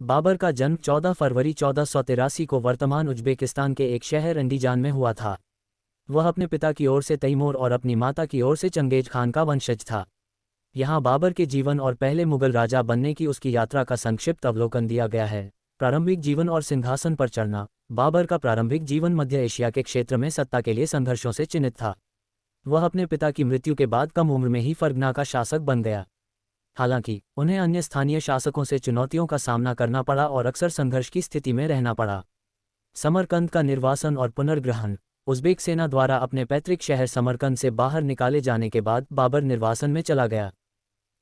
बाबर का जन्म 14 फरवरी 1483 को वर्तमान उज्बेकिस्तान के एक शहर अंडीजान में हुआ था। वह अपने पिता की ओर से तैमूर और अपनी माता की ओर से चंगेज खान का वंशज था। यहाँ बाबर के जीवन और पहले मुगल राजा बनने की उसकी यात्रा का संक्षिप्त अवलोकन दिया गया है। प्रारंभिक जीवन और सिंहासन पर चढ़ना। बाबर का प्रारंभिक जीवन मध्य एशिया के क्षेत्र में सत्ता के लिए संघर्षों से चिन्हित था। वह अपने पिता की मृत्यु के बाद कम उम्र में ही फरगना का शासक बन गया। हालांकि उन्हें अन्य स्थानीय शासकों से चुनौतियों का सामना करना पड़ा और अक्सर संघर्ष की स्थिति में रहना पड़ा। समरकंद का निर्वासन और पुनर्ग्रहण। उज़्बेक सेना द्वारा अपने पैतृक शहर समरकंद से बाहर निकाले जाने के बाद बाबर निर्वासन में चला गया।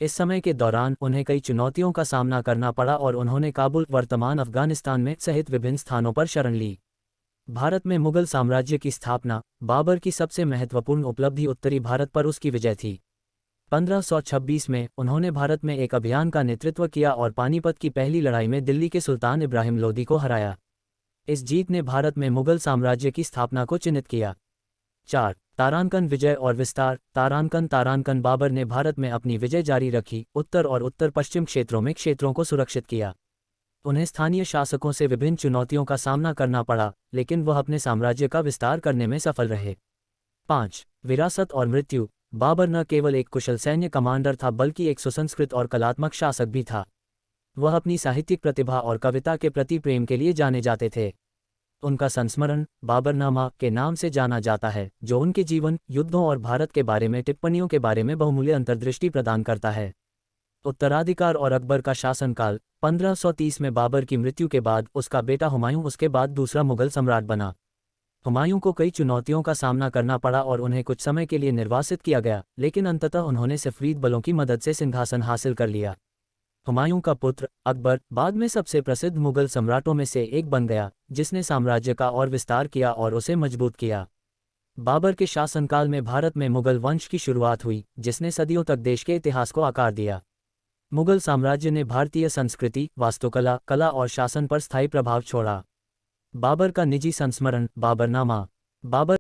इस समय के दौरान उन्हें कई चुनौतियों का सामना करना पड़ा और उन्होंने काबुल वर्तमान अफगानिस्तान में सहित विभिन्न स्थानों पर शरण ली। भारत में मुगल साम्राज्य की स्थापना। बाबर की सबसे महत्वपूर्ण उपलब्धि उत्तरी भारत पर उसकी विजय थी। 1526 में उन्होंने भारत में एक अभियान का नेतृत्व किया और पानीपत की पहली लड़ाई में दिल्ली के सुल्तान इब्राहिम लोदी को हराया। इस जीत ने भारत में मुगल साम्राज्य की स्थापना को चिह्नित किया। 4. तारानकन विजय और विस्तार। तारानकन बाबर ने भारत में अपनी विजय जारी रखी, उत्तर और उत्तर पश्चिम क्षेत्रों में क्षेत्रों को सुरक्षित किया। उन्हें स्थानीय शासकों से विभिन्न चुनौतियों का सामना करना पड़ा, लेकिन वह अपने साम्राज्य का विस्तार करने में सफल रहे। 5. विरासत और मृत्यु। बाबर न केवल एक कुशल सैन्य कमांडर था बल्कि एक सुसंस्कृत और कलात्मक शासक भी था। वह अपनी साहित्यिक प्रतिभा और कविता के प्रति प्रेम के लिए जाने जाते थे। उनका संस्मरण बाबरनामा के नाम से जाना जाता है, जो उनके जीवन, युद्धों और भारत के बारे में टिप्पणियों के बारे में बहुमूल्य अंतर्दृष्टि प्रदान करता है। उत्तराधिकार और अकबर का शासनकाल। 1530 में बाबर की मृत्यु के बाद उसका बेटा हुमायूं उसके बाद दूसरा मुगल सम्राट बना। हुमायूं को कई चुनौतियों का सामना करना पड़ा और उन्हें कुछ समय के लिए निर्वासित किया गया, लेकिन अंततः उन्होंने सफरीद बलों की मदद से सिंहासन हासिल कर लिया। हुमायूं का पुत्र अकबर बाद में सबसे प्रसिद्ध मुगल सम्राटों में से एक बन गया, जिसने साम्राज्य का और विस्तार किया और उसे मजबूत किया। बाबर के शासनकाल में भारत में मुगल वंश की शुरुआत हुई, जिसने सदियों तक देश के इतिहास को आकार दिया। मुगल साम्राज्य ने भारतीय संस्कृति, वास्तुकला, कला और शासन पर स्थायी प्रभाव छोड़ा। बाबर का निजी संस्मरण बाबरनामा। बाबर